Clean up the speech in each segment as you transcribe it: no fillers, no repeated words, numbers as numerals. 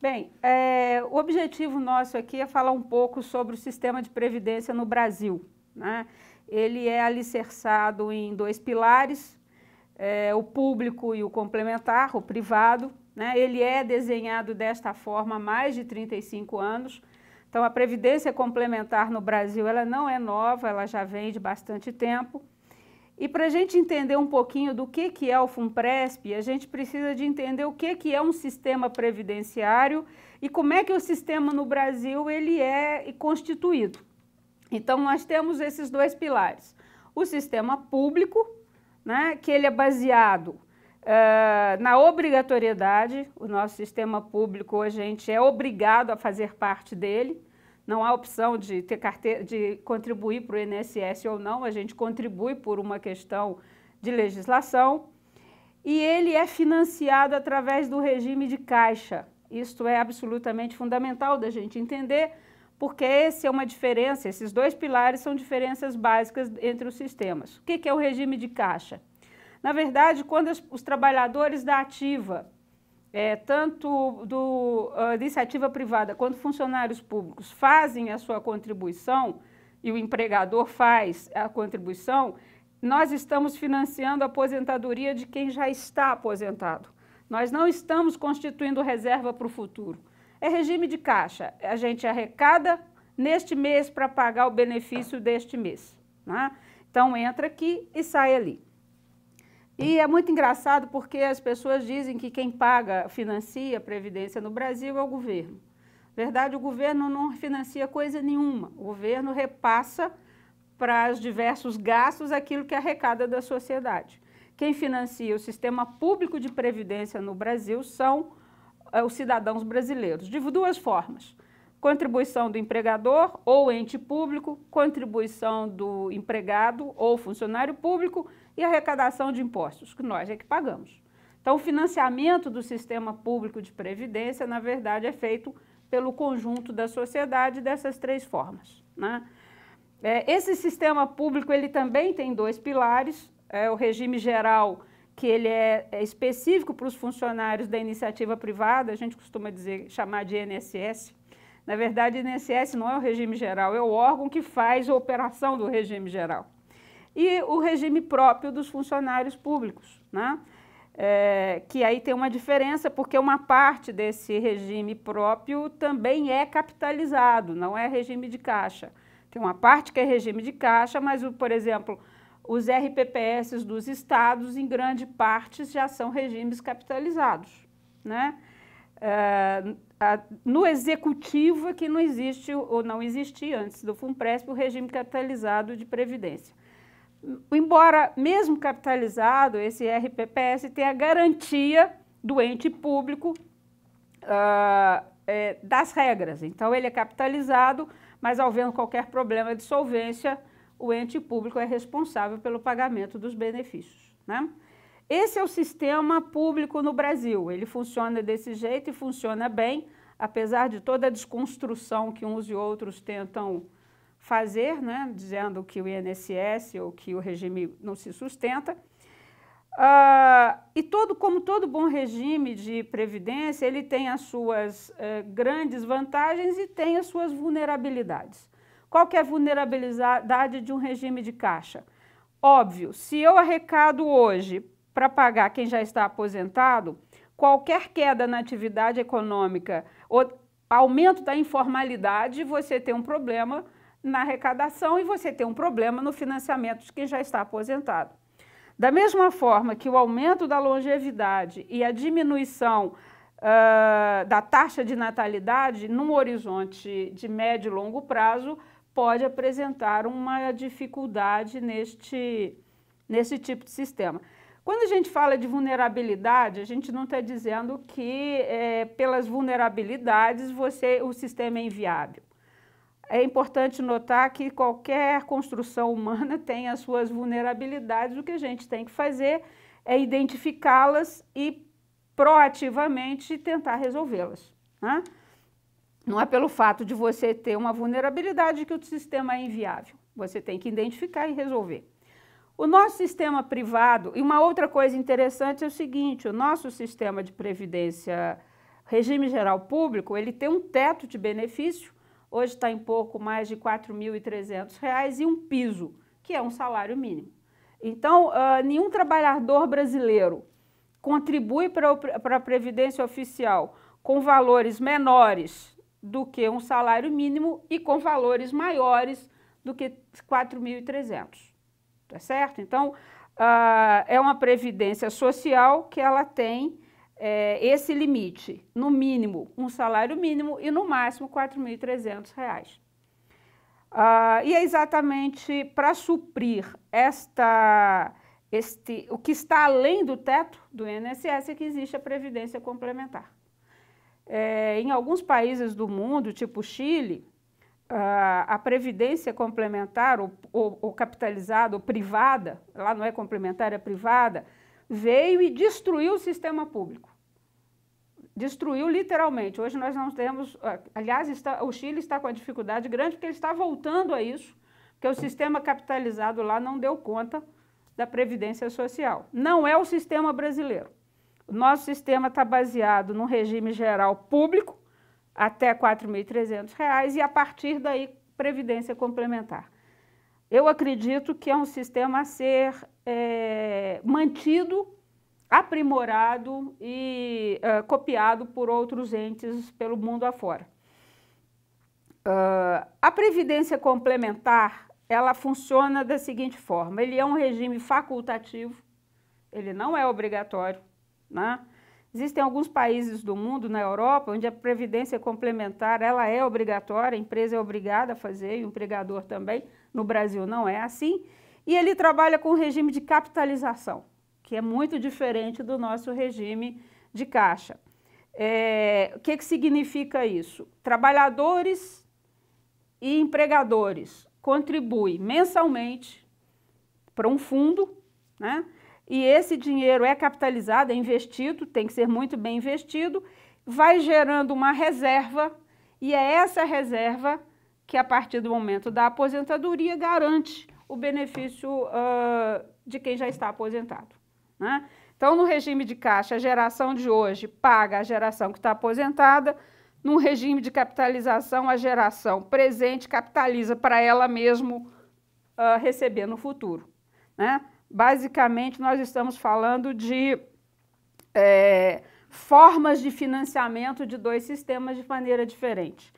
Bem, o objetivo nosso aqui é falar um pouco sobre o sistema de previdência no Brasil, né? Ele é alicerçado em dois pilares, o público e o complementar, o privado, né? Ele é desenhado desta forma há mais de 35 anos. Então, a previdência complementar no Brasil, ela não é nova, ela já vem de bastante tempo. E para a gente entender um pouquinho do que é o FUNPRESP, a gente precisa de entender o que é um sistema previdenciário e como é que o sistema no Brasil ele é constituído. Então, nós temos esses dois pilares. O sistema público, né, que ele é baseado na obrigatoriedade. O nosso sistema público, a gente é obrigado a fazer parte dele. Não há opção de ter carteira, de contribuir para o INSS ou não, a gente contribui por uma questão de legislação. E ele é financiado através do regime de caixa. Isto é absolutamente fundamental da gente entender, porque essa é uma diferença, esses dois pilares são diferenças básicas entre os sistemas. O que é o regime de caixa? Na verdade, quando os trabalhadores da ativa, tanto da iniciativa privada quanto funcionários públicos fazem a sua contribuição e o empregador faz a contribuição, nós estamos financiando a aposentadoria de quem já está aposentado. Nós não estamos constituindo reserva para o futuro. É regime de caixa, a gente arrecada neste mês para pagar o benefício deste mês, né? Então entra aqui e sai ali. E é muito engraçado porque as pessoas dizem que quem paga, financia a Previdência no Brasil é o governo. Na verdade, o governo não financia coisa nenhuma. O governo repassa para os diversos gastos aquilo que arrecada da sociedade. Quem financia o sistema público de previdência no Brasil são os cidadãos brasileiros, de duas formas. Contribuição do empregador ou ente público, contribuição do empregado ou funcionário público e arrecadação de impostos, que nós é que pagamos. Então, o financiamento do sistema público de previdência, na verdade, é feito pelo conjunto da sociedade dessas três formas, né? Esse sistema público, ele também tem dois pilares, o regime geral, que ele é específico para os funcionários da iniciativa privada, a gente costuma chamar de INSS. Na verdade, o INSS não é o regime geral, é o órgão que faz a operação do regime geral. E o regime próprio dos funcionários públicos, né? Que aí tem uma diferença, porque uma parte desse regime próprio também é capitalizado, não é regime de caixa. Tem uma parte que é regime de caixa, mas, por exemplo, os RPPS dos estados, em grande parte, já são regimes capitalizados, né? No executivo é que não existe, ou não existia antes do FUNPRESP, o regime capitalizado de previdência. Embora, mesmo capitalizado, esse RPPS tem a garantia do ente público das regras. Então, ele é capitalizado, mas, havendo qualquer problema de solvência, o ente público é responsável pelo pagamento dos benefícios, né? Esse é o sistema público no Brasil. Ele funciona desse jeito e funciona bem, apesar de toda a desconstrução que uns e outros tentam fazer, né, dizendo que o INSS ou que o regime não se sustenta. Como todo bom regime de previdência, ele tem as suas grandes vantagens e tem as suas vulnerabilidades. Qual que é a vulnerabilidade de um regime de caixa? Óbvio, se eu arrecado hoje para pagar quem já está aposentado, qualquer queda na atividade econômica ou aumento da informalidade, você tem um problema na arrecadação e você tem um problema no financiamento de quem já está aposentado. Da mesma forma que o aumento da longevidade e a diminuição da taxa de natalidade, num horizonte de médio e longo prazo, pode apresentar uma dificuldade nesse tipo de sistema. Quando a gente fala de vulnerabilidade, a gente não está dizendo que pelas vulnerabilidades o sistema é inviável. É importante notar que qualquer construção humana tem as suas vulnerabilidades. O que a gente tem que fazer é identificá-las e proativamente tentar resolvê-las, né? Não é pelo fato de você ter uma vulnerabilidade que o sistema é inviável. Você tem que identificar e resolver. O nosso sistema privado, e uma outra coisa interessante é o seguinte, o nosso sistema de previdência regime geral público, ele tem um teto de benefício, hoje está em pouco mais de R$ 4.300, e um piso, que é um salário mínimo. Então, nenhum trabalhador brasileiro contribui para a Previdência Oficial com valores menores do que um salário mínimo e com valores maiores do que 4.300, tá certo? Então, é uma previdência social que ela tem esse limite, no mínimo um salário mínimo e no máximo R$ 4.300. E é exatamente para suprir o que está além do teto do INSS que existe a previdência complementar. Em alguns países do mundo, tipo Chile, a previdência complementar, ou capitalizada, ou privada, lá não é complementar, é privada, veio e destruiu o sistema público. Destruiu literalmente. Hoje nós não temos... Aliás, o Chile está com uma dificuldade grande porque ele está voltando a isso, porque o sistema capitalizado lá não deu conta da previdência social. Não é o sistema brasileiro. O nosso sistema está baseado num regime geral público, até R$ 4.300, e a partir daí, previdência complementar. Eu acredito que é um sistema a ser mantido, aprimorado e copiado por outros entes pelo mundo afora. A previdência complementar, ela funciona da seguinte forma: ele é um regime facultativo, ele não é obrigatório, né? Existem alguns países do mundo, na Europa, onde a previdência complementar ela é obrigatória, a empresa é obrigada a fazer, e o empregador também. No Brasil não é assim. E ele trabalha com o regime de capitalização, que é muito diferente do nosso regime de caixa. O que significa isso? Trabalhadores e empregadores contribuem mensalmente para um fundo, né? E esse dinheiro é capitalizado, é investido, tem que ser muito bem investido, vai gerando uma reserva, e é essa reserva que, a partir do momento da aposentadoria, garante o benefício de quem já está aposentado, né? Então, no regime de caixa, a geração de hoje paga a geração que está aposentada. No regime de capitalização, a geração presente capitaliza para ela mesmo receber no futuro, né? Basicamente, nós estamos falando de formas de financiamento de dois sistemas de maneira diferente.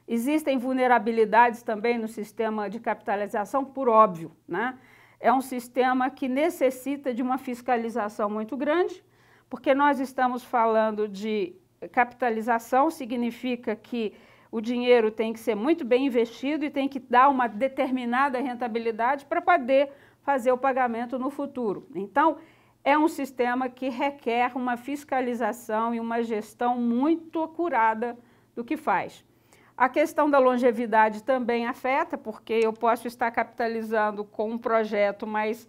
Existem vulnerabilidades também no sistema de capitalização, por óbvio, né? É um sistema que necessita de uma fiscalização muito grande, porque nós estamos falando de capitalização, significa que o dinheiro tem que ser muito bem investido e tem que dar uma determinada rentabilidade para poder fazer o pagamento no futuro. Então, é um sistema que requer uma fiscalização e uma gestão muito acurada do que faz. A questão da longevidade também afeta, porque eu posso estar capitalizando com um projeto, mas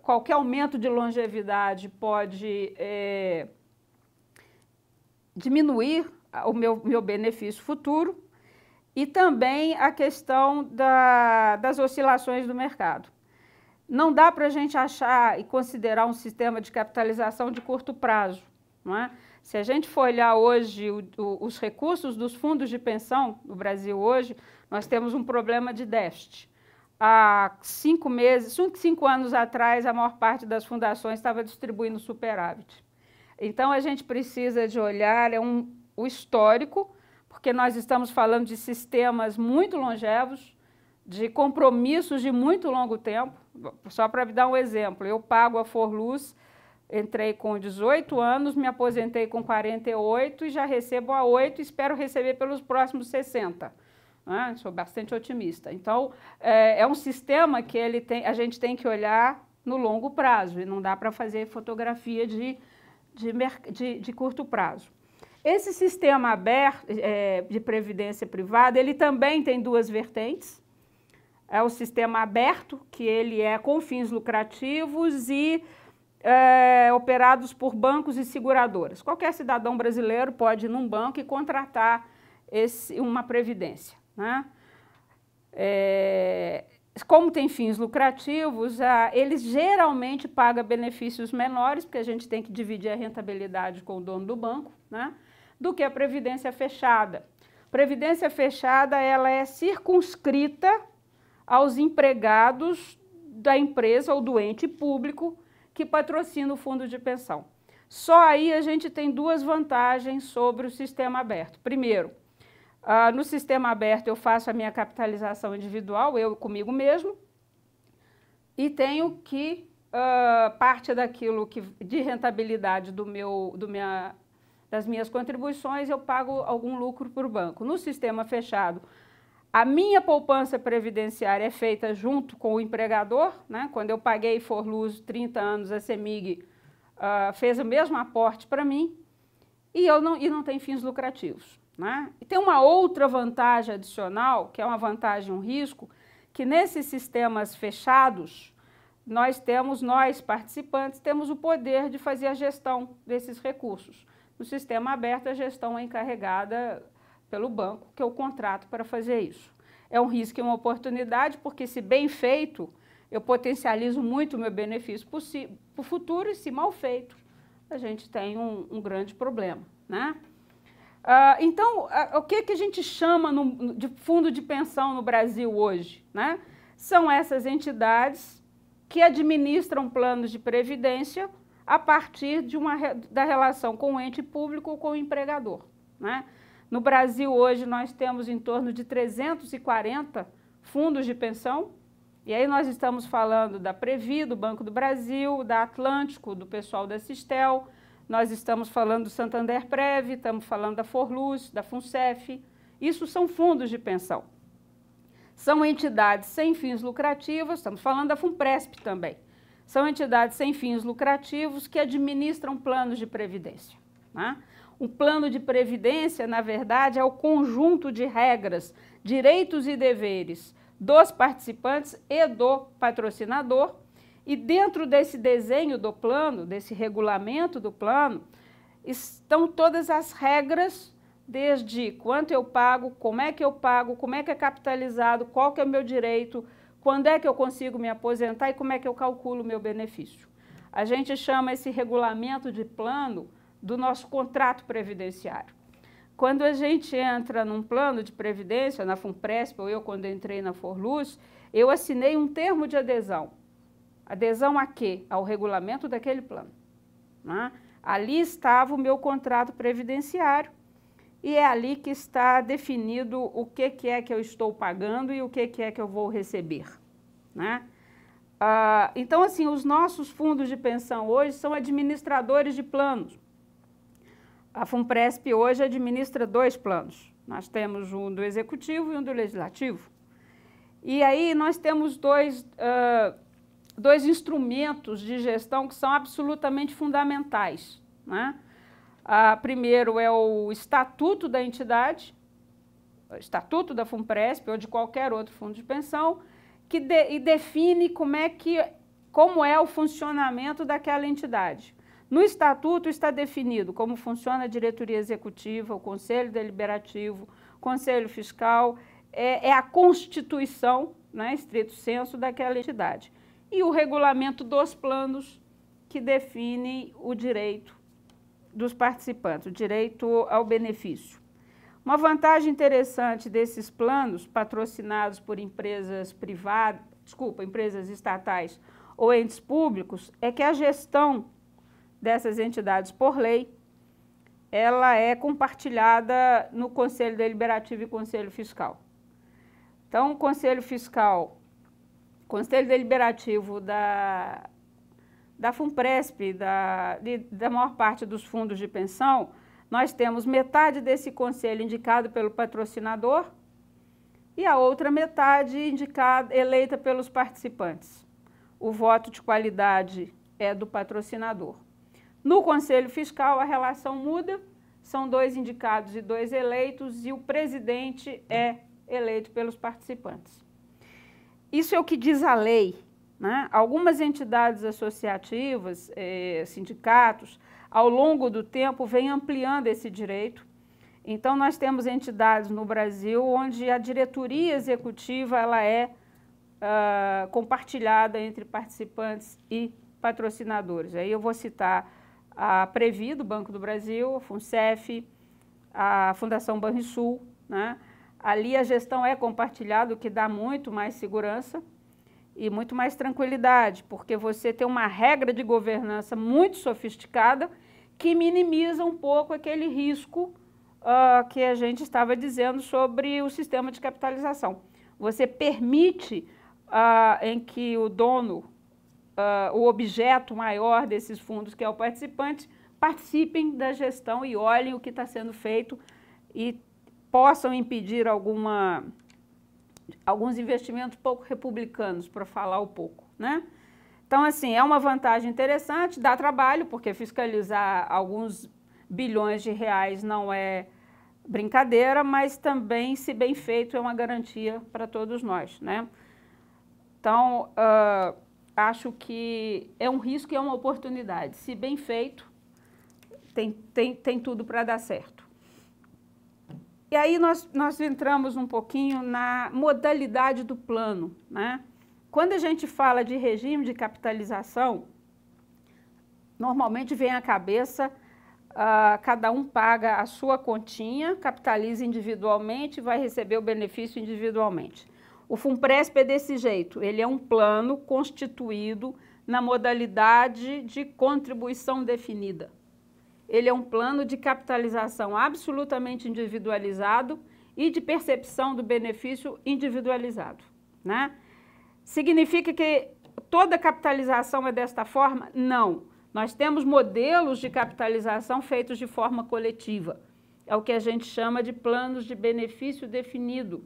qualquer aumento de longevidade pode diminuir o meu benefício futuro, e também a questão das oscilações do mercado. Não dá para a gente achar e considerar um sistema de capitalização de curto prazo, não é? Se a gente for olhar hoje os recursos dos fundos de pensão no Brasil hoje, nós temos um problema de déficit. Há 5 anos atrás, a maior parte das fundações estava distribuindo superávit. Então, a gente precisa de olhar o histórico, porque nós estamos falando de sistemas muito longevos, de compromissos de muito longo tempo. Só para dar um exemplo, eu pago a Forluz, entrei com 18 anos, me aposentei com 48 e já recebo a 8 e espero receber pelos próximos 60. Né? Sou bastante otimista. Então, é um sistema que a gente tem que olhar no longo prazo, e não dá para fazer fotografia de curto prazo. Esse sistema aberto de previdência privada, ele também tem duas vertentes. É o sistema aberto, que ele é com fins lucrativos e operados por bancos e seguradoras. Qualquer cidadão brasileiro pode ir num banco e contratar uma previdência, né? Como tem fins lucrativos, eles geralmente pagam benefícios menores, porque a gente tem que dividir a rentabilidade com o dono do banco, né? do que a previdência fechada. Previdência fechada, ela é circunscrita aos empregados da empresa ou do ente público que patrocina o fundo de pensão. Só aí a gente tem duas vantagens sobre o sistema aberto. Primeiro, no sistema aberto eu faço a minha capitalização individual, eu comigo mesmo, e tenho que parte daquilo de rentabilidade das minhas contribuições eu pago algum lucro para o banco. No sistema fechado, a minha poupança previdenciária é feita junto com o empregador, né? Quando eu paguei Forluz 30 anos, a CEMIG fez o mesmo aporte para mim e não tem fins lucrativos, né? E tem uma outra vantagem adicional, que é uma vantagem, um risco, que nesses sistemas fechados, nós participantes, temos o poder de fazer a gestão desses recursos. No sistema aberto, a gestão é encarregada pelo banco, que eu contrato para fazer isso. É um risco e uma oportunidade, porque se bem feito, eu potencializo muito o meu benefício para o futuro, e se mal feito, a gente tem um grande problema, né? Então, o que a gente chama de fundo de pensão no Brasil hoje, né? São essas entidades que administram planos de previdência a partir da relação com o ente público ou com o empregador, né? No Brasil, hoje, nós temos em torno de 340 fundos de pensão, e aí nós estamos falando da Previ, do Banco do Brasil, da Atlântico, do pessoal da Sistel, nós estamos falando do Santander Prev, estamos falando da Forluz, da Funcef. Isso são fundos de pensão. São entidades sem fins lucrativos, estamos falando da Funpresp também. São entidades sem fins lucrativos que administram planos de previdência, né? Um plano de previdência, na verdade, é o conjunto de regras, direitos e deveres dos participantes e do patrocinador. E dentro desse desenho do plano, desse regulamento do plano, estão todas as regras, desde quanto eu pago, como é que é capitalizado, qual que é o meu direito, quando é que eu consigo me aposentar e como é que eu calculo o meu benefício. A gente chama esse regulamento de plano do nosso contrato previdenciário. Quando a gente entra num plano de previdência, na Funpresp, ou eu quando entrei na Forluz, eu assinei um termo de adesão. Adesão a quê? Ao regulamento daquele plano, né? Ali estava o meu contrato previdenciário e é ali que está definido o que é que eu estou pagando e o que é que eu vou receber, né? Então, assim, os nossos fundos de pensão hoje são administradores de planos. A Funpresp hoje administra 2 planos. Nós temos um do Executivo e um do Legislativo. E aí nós temos dois instrumentos de gestão que são absolutamente fundamentais, né? Primeiro é o Estatuto da entidade, o Estatuto da Funpresp ou de qualquer outro fundo de pensão, que define como é o funcionamento daquela entidade. No Estatuto está definido como funciona a diretoria executiva, o Conselho Deliberativo, o Conselho Fiscal, é a constituição, né, estrito sensu, daquela entidade. E o regulamento dos planos, que define o direito dos participantes, o direito ao benefício. Uma vantagem interessante desses planos, patrocinados por empresas empresas estatais ou entes públicos, é que a gestão dessas entidades por lei, ela é compartilhada no Conselho Deliberativo e Conselho Fiscal. Então, o Conselho Deliberativo da Funpresp, da maior parte dos fundos de pensão, nós temos metade desse conselho indicado pelo patrocinador e a outra metade eleita pelos participantes. O voto de qualidade é do patrocinador. No Conselho Fiscal, a relação muda, são 2 indicados e 2 eleitos, e o presidente é eleito pelos participantes. Isso é o que diz a lei, né? Algumas entidades associativas, sindicatos, ao longo do tempo, vêm ampliando esse direito. Então, nós temos entidades no Brasil onde a diretoria executiva ela é compartilhada entre participantes e patrocinadores. Aí eu vou citar a Previ, do Banco do Brasil, a Funcef, a Fundação Banrisul, né? Ali a gestão é compartilhada, o que dá muito mais segurança e muito mais tranquilidade, porque você tem uma regra de governança muito sofisticada que minimiza um pouco aquele risco que a gente estava dizendo sobre o sistema de capitalização. Você permite em que o dono, o objeto maior desses fundos, que é o participante, participem da gestão e olhem o que está sendo feito e possam impedir alguns investimentos pouco republicanos, para falar um pouco, né? Então, assim, é uma vantagem interessante, dá trabalho, porque fiscalizar alguns bilhões de reais não é brincadeira, mas também, se bem feito, é uma garantia para todos nós, né? Então, acho que é um risco e é uma oportunidade. Se bem feito, tem tudo para dar certo. E aí nós entramos um pouquinho na modalidade do plano, né? Quando a gente fala de regime de capitalização, normalmente vem à cabeça, cada um paga a sua continha, capitaliza individualmente e vai receber o benefício individualmente. O FUNPRESP é desse jeito, ele é um plano constituído na modalidade de contribuição definida. Ele é um plano de capitalização absolutamente individualizado e de percepção do benefício individualizado, né? Significa que toda capitalização é desta forma? Não. Nós temos modelos de capitalização feitos de forma coletiva. É o que a gente chama de planos de benefício definido,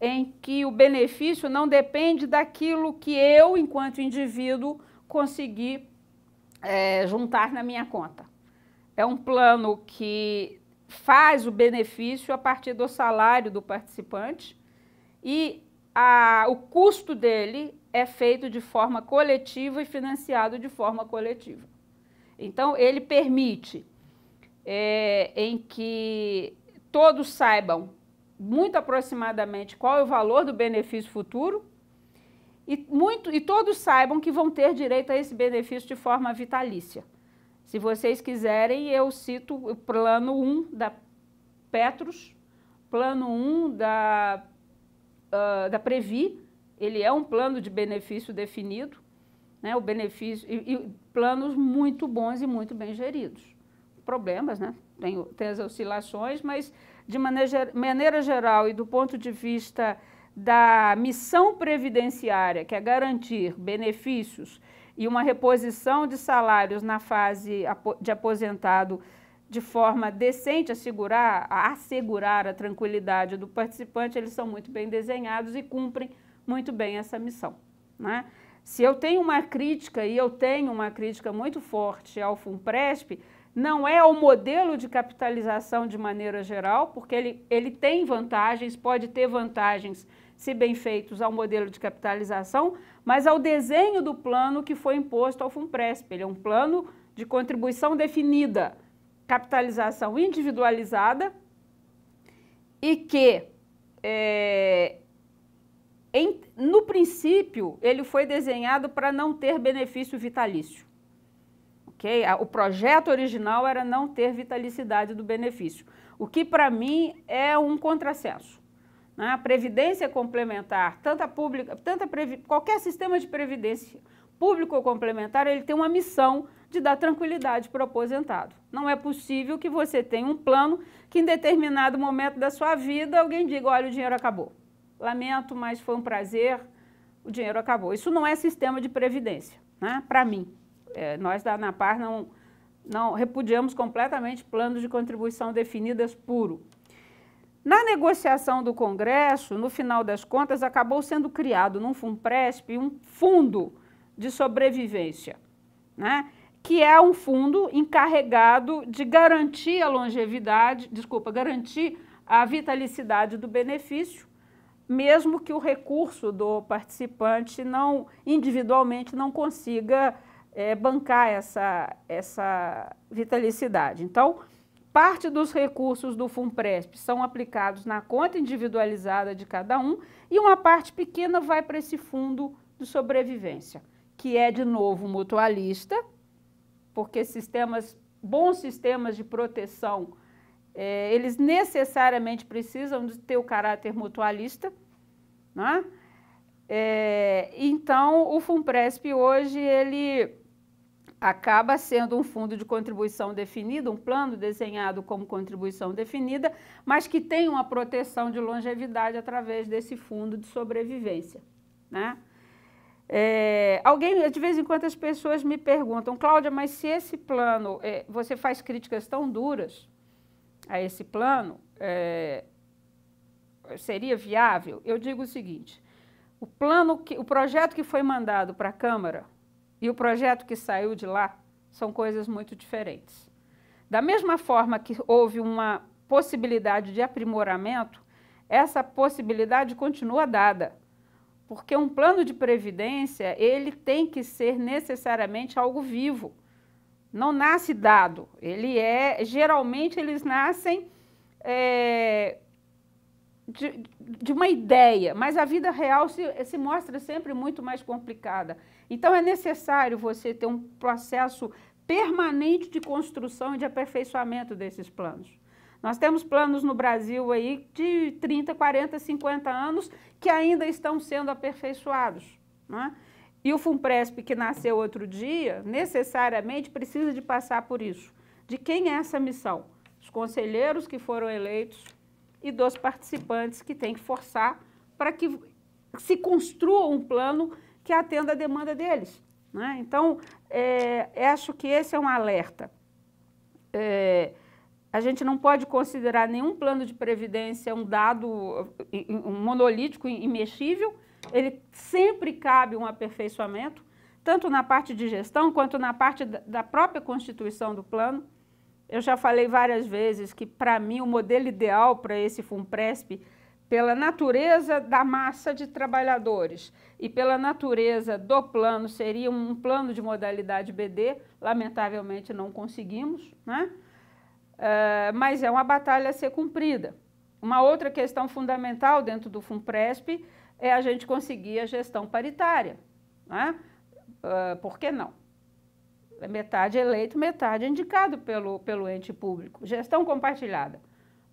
em que o benefício não depende daquilo que eu, enquanto indivíduo, consegui juntar na minha conta. É um plano que faz o benefício a partir do salário do participante e o custo dele é feito de forma coletiva e financiado de forma coletiva. Então, ele permite em que todos saibam muito aproximadamente qual é o valor do benefício futuro e todos saibam que vão ter direito a esse benefício de forma vitalícia. Se vocês quiserem, eu cito o plano 1 da Petros, plano 1 da Previ, ele é um plano de benefício definido, né, o benefício, e planos muito bons e muito bem geridos. Problemas, né? Tem as oscilações, mas de maneira geral e do ponto de vista da missão previdenciária, que é garantir benefícios e uma reposição de salários na fase de aposentado de forma decente, assegurar a tranquilidade do participante, eles são muito bem desenhados e cumprem muito bem essa missão, né? Se eu tenho uma crítica, e eu tenho uma crítica muito forte ao FUNPRESP, não é ao modelo de capitalização de maneira geral, porque ele tem vantagens, pode ter vantagens, se bem feitos, ao modelo de capitalização, mas ao desenho do plano que foi imposto ao FUNPRESP. Ele é um plano de contribuição definida, capitalização individualizada e que, no princípio, ele foi desenhado para não ter benefício vitalício. Okay? O projeto original era não ter vitalicidade do benefício, o que para mim é um contrassenso. Né? A previdência complementar, qualquer sistema de previdência público ou complementar, ele tem uma missão de dar tranquilidade para o aposentado. Não é possível que você tenha um plano que em determinado momento da sua vida alguém diga, olha, o dinheiro acabou. Lamento, mas foi um prazer, o dinheiro acabou. Isso não é sistema de previdência, né? Para mim. Nós da ANAPAR não repudiamos completamente planos de contribuição definidas puro. Na negociação do Congresso, no final das contas, acabou sendo criado no FUNPRESP um fundo de sobrevivência, né? Que é um fundo encarregado de garantir a longevidade, garantir a vitalicidade do benefício, mesmo que o recurso do participante individualmente não consiga bancar essa vitalicidade. Então, parte dos recursos do FUNPRESP são aplicados na conta individualizada de cada um e uma parte pequena vai para esse fundo de sobrevivência, que é, de novo, mutualista, porque bons sistemas de proteção eles necessariamente precisam de ter o caráter mutualista, né? Então, o FUNPRESP hoje, ele acaba sendo um fundo de contribuição definida, um plano desenhado como contribuição definida, mas que tem uma proteção de longevidade através desse fundo de sobrevivência, né? De vez em quando as pessoas me perguntam, Cláudia, mas se esse plano, você faz críticas tão duras a esse plano, seria viável? Eu digo o seguinte, o projeto que foi mandado para a Câmara e o projeto que saiu de lá são coisas muito diferentes. Da mesma forma que houve uma possibilidade de aprimoramento, essa possibilidade continua dada, porque um plano de previdência, ele tem que ser necessariamente algo vivo, não nasce dado, geralmente eles nascem de uma ideia, mas a vida real se mostra sempre muito mais complicada. Então, é necessário você ter um processo permanente de construção e de aperfeiçoamento desses planos. Nós temos planos no Brasil aí de 30, 40, 50 anos que ainda estão sendo aperfeiçoados, né? E o FUNPRESP, que nasceu outro dia, necessariamente precisa de passar por isso. De quem é essa missão? Os conselheiros que foram eleitos e dos participantes que têm que forçar para que se construa um plano que atenda a demanda deles, né? Então, acho que esse é um alerta. A gente não pode considerar nenhum plano de previdência um dado um monolítico, imexível. Ele sempre cabe um aperfeiçoamento, tanto na parte de gestão quanto na parte da própria constituição do plano. Eu já falei várias vezes que, para mim, o modelo ideal para esse FUNPRESP, pela natureza da massa de trabalhadores e pela natureza do plano, seria um plano de modalidade BD. Lamentavelmente, não conseguimos, né? Mas é uma batalha a ser cumprida. Uma outra questão fundamental dentro do FUNPRESP é a gente conseguir a gestão paritária, né? Por que não? Metade eleito, metade indicado pelo ente público. Gestão compartilhada.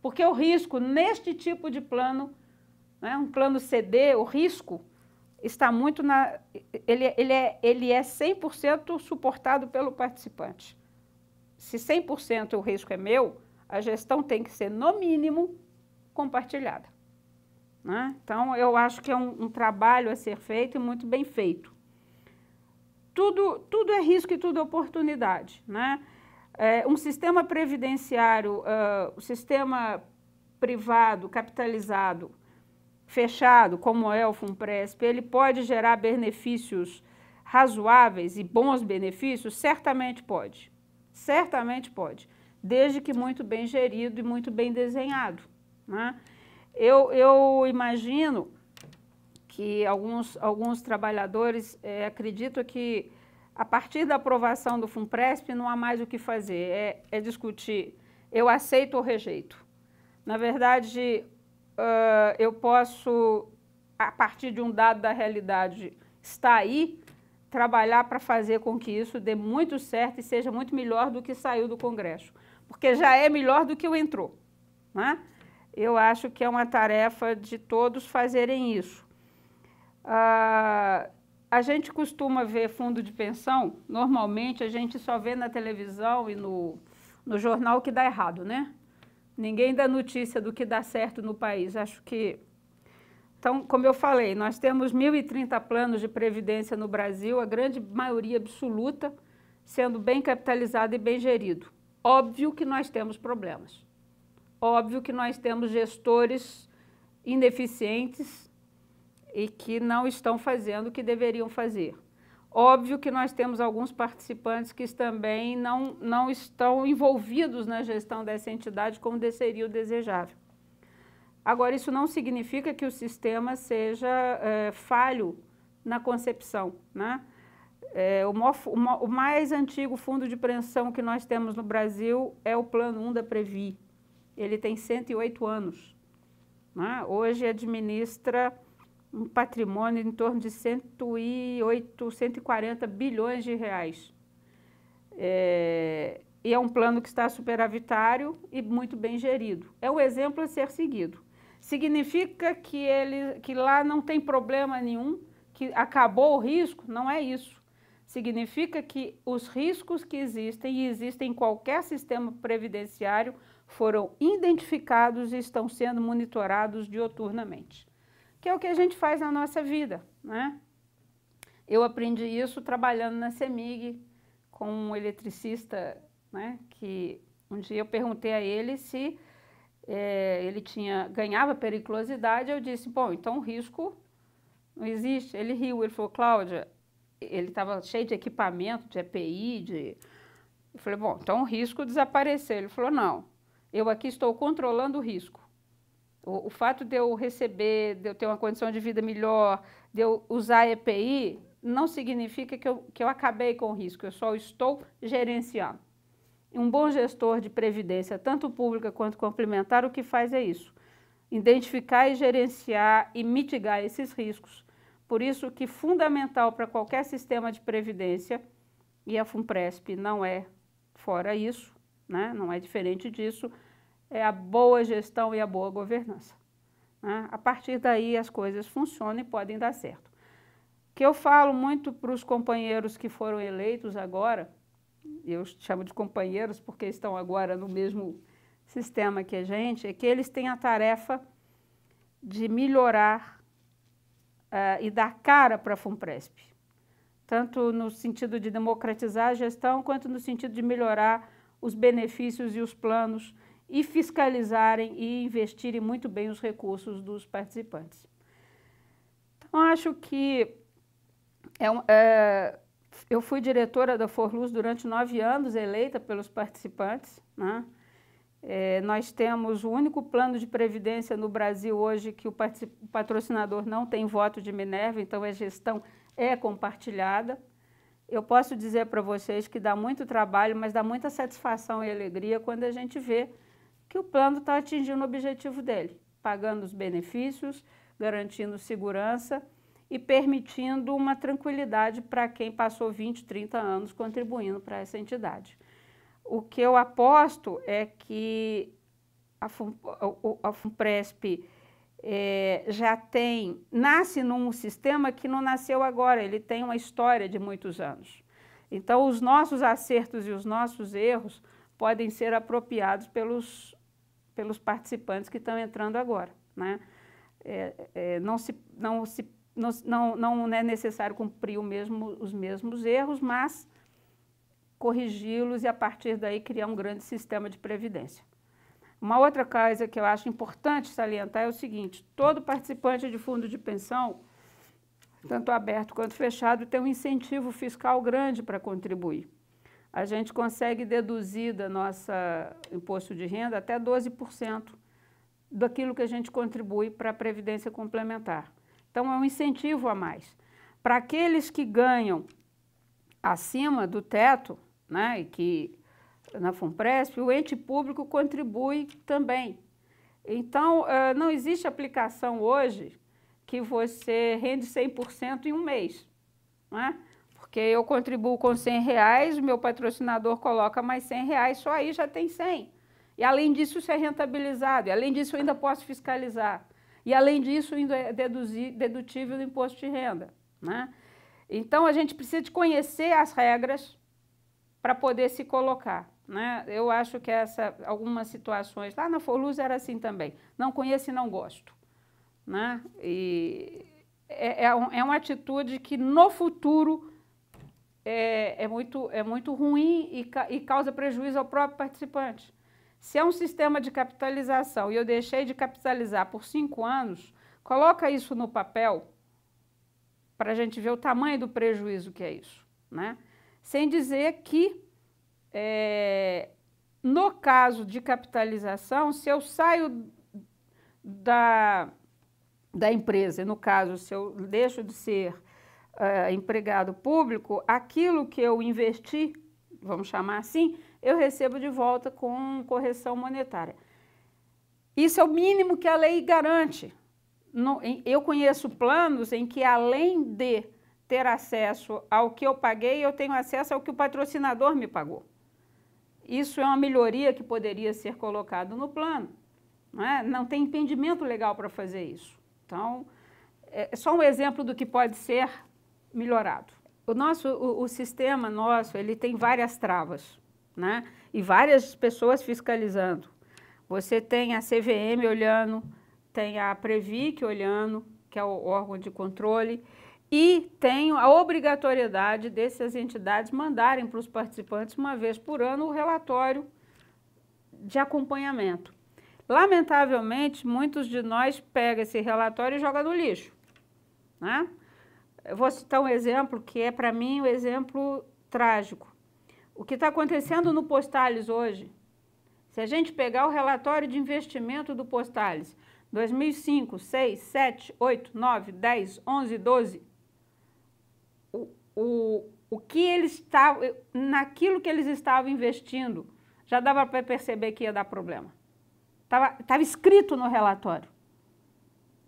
Porque o risco neste tipo de plano, né, um plano CD, o risco está muito ele é 100% suportado pelo participante. Se 100% o risco é meu, a gestão tem que ser, no mínimo, compartilhada, né? Então, eu acho que é um trabalho a ser feito e muito bem feito. Tudo é risco e tudo é oportunidade, né? Um sistema previdenciário, o sistema privado, capitalizado, fechado, como é o FUNPRESP, ele pode gerar benefícios razoáveis e bons benefícios? Certamente pode. Certamente pode, desde que muito bem gerido e muito bem desenhado, né? Eu imagino que alguns trabalhadores acreditam que, a partir da aprovação do FUNPRESP, não há mais o que fazer, é discutir, eu aceito ou rejeito. Na verdade, eu posso, a partir de um dado da realidade, está aí, trabalhar para fazer com que isso dê muito certo e seja muito melhor do que saiu do Congresso, porque já é melhor do que o entrou, né? Eu acho que é uma tarefa de todos fazerem isso. A gente costuma ver fundo de pensão, normalmente a gente só vê na televisão e no jornal que dá errado, né? Ninguém dá notícia do que dá certo no país. Acho que... Então, como eu falei, nós temos 1.030 planos de previdência no Brasil, a grande maioria absoluta sendo bem capitalizado e bem gerido. Óbvio que nós temos problemas. Óbvio que nós temos gestores ineficientes e que não estão fazendo o que deveriam fazer. Óbvio que nós temos alguns participantes que também não estão envolvidos na gestão dessa entidade como seria o desejável. Agora, isso não significa que o sistema seja falho na concepção, né? O mais antigo fundo de pensão que nós temos no Brasil é o Plano 1 da Previ. Ele tem 108 anos, né? Hoje administra um patrimônio em torno de 108, 140 bilhões de reais. e é um plano que está superavitário e muito bem gerido. É um exemplo a ser seguido. Significa que lá não tem problema nenhum, que acabou o risco? Não é isso. Significa que os riscos que existem, e existem em qualquer sistema previdenciário, foram identificados e estão sendo monitorados dioturnamente. Que é o que a gente faz na nossa vida, né? Eu aprendi isso trabalhando na CEMIG com um eletricista, né, que um dia eu perguntei a ele se ele ganhava periculosidade. Eu disse, bom, então o risco não existe. Ele riu, ele falou, Cláudia, ele estava cheio de equipamento, de EPI, Eu falei, bom, então o risco desapareceu. Ele falou, não, eu aqui estou controlando o risco. O fato de eu receber, de eu ter uma condição de vida melhor, de eu usar EPI, não significa que eu acabei com o risco, eu só estou gerenciando. Um bom gestor de previdência, tanto pública quanto complementar, o que faz é isso, identificar e gerenciar e mitigar esses riscos. Por isso que fundamental para qualquer sistema de previdência, e a FUNPRESP não é fora isso, né? Não é diferente disso, é a boa gestão e a boa governança, né? A partir daí as coisas funcionam e podem dar certo. O que eu falo muito para os companheiros que foram eleitos agora, eu chamo de companheiros porque estão agora no mesmo sistema que a gente, é que eles têm a tarefa de melhorar e dar cara para a FUNPRESP, tanto no sentido de democratizar a gestão, quanto no sentido de melhorar os benefícios e os planos e fiscalizarem e investirem muito bem os recursos dos participantes. Então, acho que eu fui diretora da Forluz durante 9 anos, eleita pelos participantes, né? Nós temos o único plano de previdência no Brasil hoje que o patrocinador não tem voto de Minerva, então a gestão é compartilhada. Eu posso dizer para vocês que dá muito trabalho, mas dá muita satisfação e alegria quando a gente vê que o plano está atingindo o objetivo dele, pagando os benefícios, garantindo segurança e permitindo uma tranquilidade para quem passou 20, 30 anos contribuindo para essa entidade. O que eu aposto é que a FUNPRESP nasce num sistema que não nasceu agora, ele tem uma história de muitos anos. Então, os nossos acertos e os nossos erros podem ser apropriados pelos participantes que estão entrando agora, né? Não é necessário cumprir os mesmos erros, mas corrigi-los e, a partir daí, criar um grande sistema de previdência. Uma outra coisa que eu acho importante salientar é o seguinte, todo participante de fundo de pensão, tanto aberto quanto fechado, tem um incentivo fiscal grande para contribuir. A gente consegue deduzir da nossa imposto de renda até 12% daquilo que a gente contribui para a previdência complementar. Então, é um incentivo a mais. Para aqueles que ganham acima do teto, né, e que na FUNPRESP, o ente público contribui também. Então, não existe aplicação hoje que você rende 100% em um mês, né? Porque eu contribuo com R$100, o meu patrocinador coloca mais R$100, só aí já tem 100. E além disso, isso é rentabilizado, e além disso eu ainda posso fiscalizar. E além disso, ainda é dedutível do imposto de renda, né? Então, a gente precisa de conhecer as regras para poder se colocar, né? Eu acho que algumas situações, lá na Forluz era assim também, não conheço e não gosto, né? E é uma atitude que no futuro é muito ruim e causa prejuízo ao próprio participante. Se é um sistema de capitalização e eu deixei de capitalizar por 5 anos, coloca isso no papel para a gente ver o tamanho do prejuízo que é isso, né? Sem dizer que, no caso de capitalização, se eu saio da empresa, no caso, se eu deixo de ser empregado público, aquilo que eu investi, vamos chamar assim, eu recebo de volta com correção monetária. Isso é o mínimo que a lei garante. Eu conheço planos em que, além de ter acesso ao que eu paguei, eu tenho acesso ao que o patrocinador me pagou. Isso é uma melhoria que poderia ser colocado no plano, não é? Não tem impedimento legal para fazer isso. Então, é só um exemplo do que pode ser melhorado. O sistema nosso, ele tem várias travas, né? E várias pessoas fiscalizando. Você tem a CVM olhando, tem a Previc olhando, que é o órgão de controle, e tem a obrigatoriedade dessas entidades mandarem para os participantes, uma vez por ano, o relatório de acompanhamento. Lamentavelmente, muitos de nós pegam esse relatório e jogam no lixo, né? Eu vou citar um exemplo que é, para mim, um exemplo trágico. O que está acontecendo no Postales hoje, se a gente pegar o relatório de investimento do Postales, 2005, 6, 7, 8, 9, 10, 11, 12, o que eles estavam, naquilo que eles estavam investindo, já dava para perceber que ia dar problema. Estava escrito no relatório.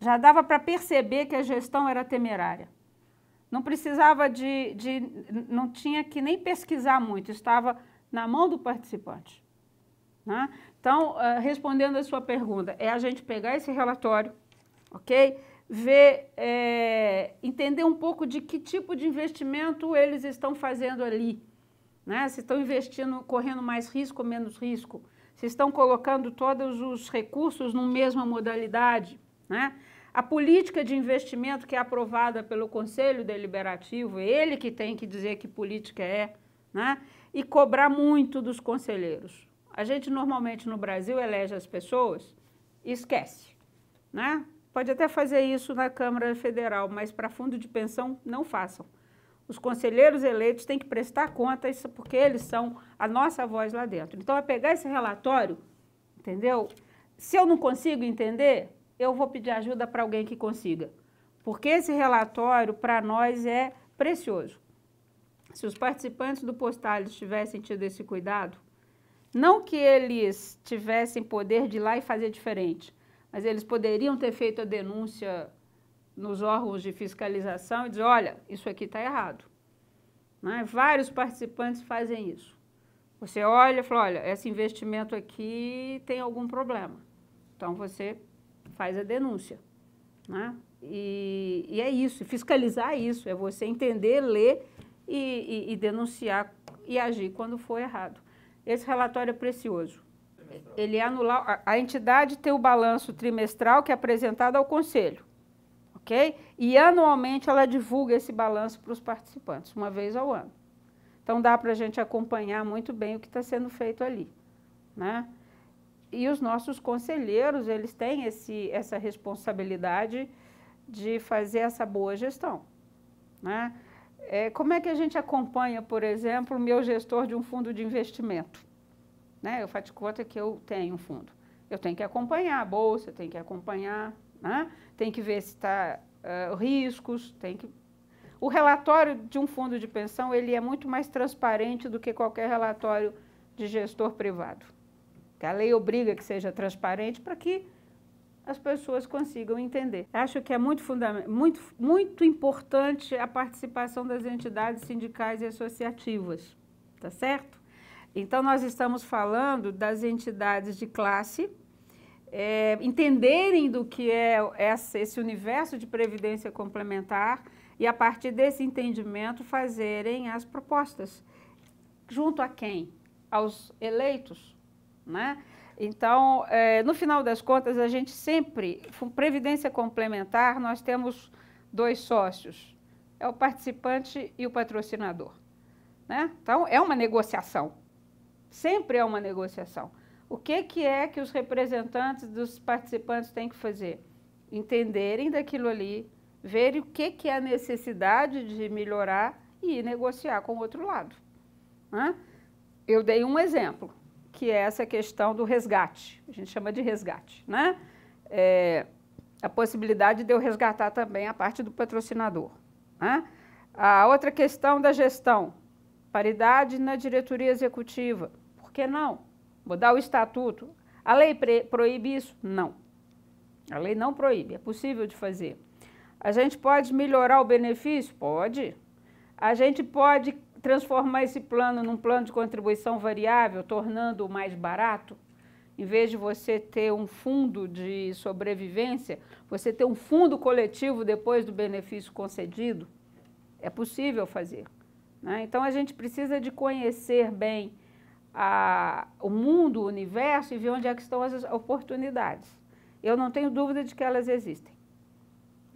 Já dava para perceber que a gestão era temerária. Não precisava não tinha que nem pesquisar muito, estava na mão do participante, né? Então, respondendo a sua pergunta, é a gente pegar esse relatório, ok? Ver, entender um pouco de que tipo de investimento eles estão fazendo ali, né? Se estão investindo, correndo mais risco ou menos risco, se estão colocando todos os recursos na mesma modalidade, né? A política de investimento que é aprovada pelo Conselho Deliberativo, ele que tem que dizer que política é, né? E cobrar muito dos conselheiros. A gente normalmente no Brasil elege as pessoas e esquece, né? Pode até fazer isso na Câmara Federal, mas para fundo de pensão não façam. Os conselheiros eleitos têm que prestar conta, porque eles são a nossa voz lá dentro. Então, é pegar esse relatório, entendeu? Se eu não consigo entender, eu vou pedir ajuda para alguém que consiga. Porque esse relatório, para nós, é precioso. Se os participantes do Postales tivessem tido esse cuidado, não que eles tivessem poder de ir lá e fazer diferente, mas eles poderiam ter feito a denúncia nos órgãos de fiscalização e dizer, olha, isso aqui está errado, né? Vários participantes fazem isso. Você olha e fala, olha, esse investimento aqui tem algum problema. Então, você faz a denúncia, né? E é isso, fiscalizar isso, é você entender, ler e denunciar e agir quando for errado. Esse relatório é precioso. Ele é anular, a entidade tem o balanço trimestral que é apresentado ao Conselho, ok? E anualmente ela divulga esse balanço para os participantes, uma vez ao ano. Então dá para a gente acompanhar muito bem o que está sendo feito ali, né? E os nossos conselheiros, eles têm essa responsabilidade de fazer essa boa gestão, né? Como é que a gente acompanha, por exemplo, o meu gestor de um fundo de investimento? Né? Eu faço de conta que eu tenho um fundo. Eu tenho que acompanhar a bolsa, tenho que acompanhar, né? Tem que ver se está riscos, O relatório de um fundo de pensão, ele é muito mais transparente do que qualquer relatório de gestor privado. A lei obriga que seja transparente para que as pessoas consigam entender. Acho que é muito importante a participação das entidades sindicais e associativas, tá certo? Então, nós estamos falando das entidades de classe, entenderem do que é esse universo de previdência complementar e, a partir desse entendimento, fazerem as propostas. Junto a quem? Aos eleitos, né? Então, no final das contas, a gente sempre, previdência complementar, nós temos dois sócios, é o participante e o patrocinador, né? Então, é uma negociação, sempre é uma negociação. O que é que os representantes dos participantes têm que fazer? Entenderem daquilo ali, verem o que é a necessidade de melhorar e ir negociar com o outro lado, né? Eu dei um exemplo, que é essa questão do resgate, a gente chama de resgate, né? A possibilidade de eu resgatar também a parte do patrocinador, né? A outra questão da gestão, paridade na diretoria executiva, por que não? Mudar o estatuto. A lei proíbe isso? Não. A lei não proíbe, é possível de fazer. A gente pode melhorar o benefício? Pode. A gente pode transformar esse plano num plano de contribuição variável, tornando-o mais barato, em vez de você ter um fundo de sobrevivência, você ter um fundo coletivo depois do benefício concedido, é possível fazer, né? Então, a gente precisa de conhecer bem o mundo, o universo e ver onde é que estão as oportunidades. Eu não tenho dúvida de que elas existem.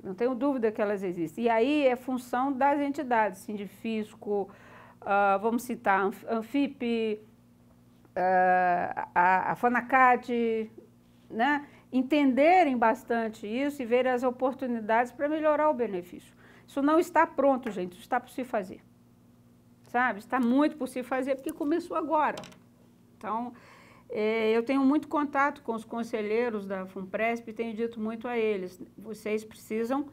Não tenho dúvida que elas existem. E aí é função das entidades, Sindifisco, vamos citar a Anfip, a FONACAD, né? Entenderem bastante isso e verem as oportunidades para melhorar o benefício. Isso não está pronto, gente, isso está por se fazer. Sabe? Está muito por se fazer porque começou agora. Então, eu tenho muito contato com os conselheiros da FUNPRESP e tenho dito muito a eles, vocês precisam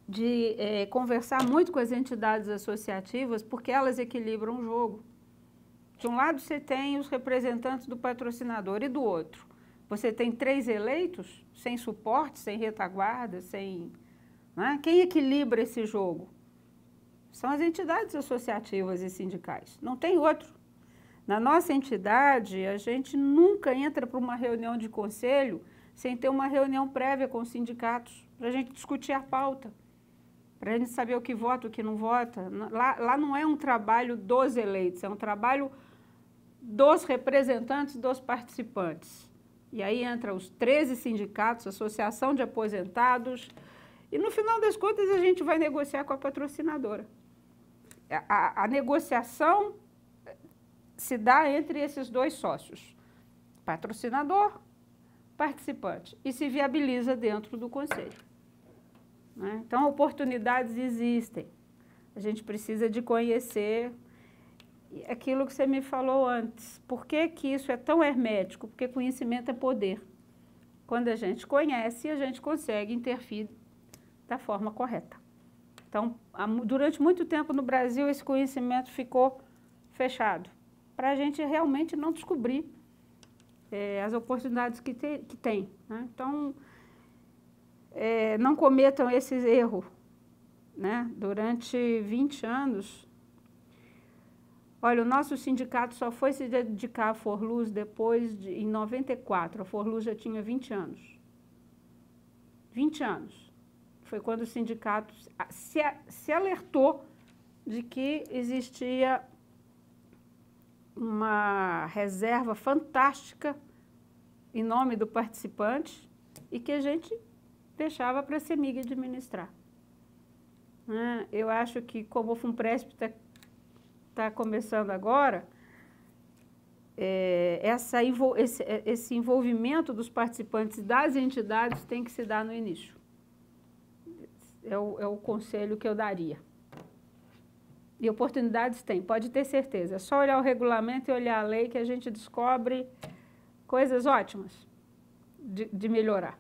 de conversar muito com as entidades associativas porque elas equilibram o jogo. De um lado você tem os representantes do patrocinador e do outro você tem 3 eleitos sem suporte, sem retaguarda, sem... Né? Quem equilibra esse jogo? São as entidades associativas e sindicais, não tem outro. Na nossa entidade, a gente nunca entra para uma reunião de conselho sem ter uma reunião prévia com os sindicatos, para a gente discutir a pauta, para a gente saber o que vota, o que não vota. Lá não é um trabalho dos eleitos, é um trabalho dos representantes, dos participantes. E aí entra os 13 sindicatos, associação de aposentados, e no final das contas a gente vai negociar com a patrocinadora. A negociação se dá entre esses 2 sócios, patrocinador, participante, e se viabiliza dentro do conselho, né? Então, oportunidades existem. A gente precisa de conhecer aquilo que você me falou antes. Por que que isso é tão hermético? Porque conhecimento é poder. Quando a gente conhece, a gente consegue interferir da forma correta. Então, durante muito tempo no Brasil, esse conhecimento ficou fechado, para a gente realmente não descobrir as oportunidades que tem, né? Então, não cometam esses erros, né? Durante 20 anos, olha, o nosso sindicato só foi se dedicar à Forluz em 94, a Forluz já tinha 20 anos. 20 anos. Foi quando o sindicato se alertou de que existia uma reserva fantástica em nome do participante e que a gente deixava para a CEMIG administrar. Eu acho que, como o FUNPRESP está começando agora, esse envolvimento dos participantes das entidades tem que se dar no início. É o conselho que eu daria. E oportunidades tem, pode ter certeza. É só olhar o regulamento e olhar a lei que a gente descobre coisas ótimas de melhorar.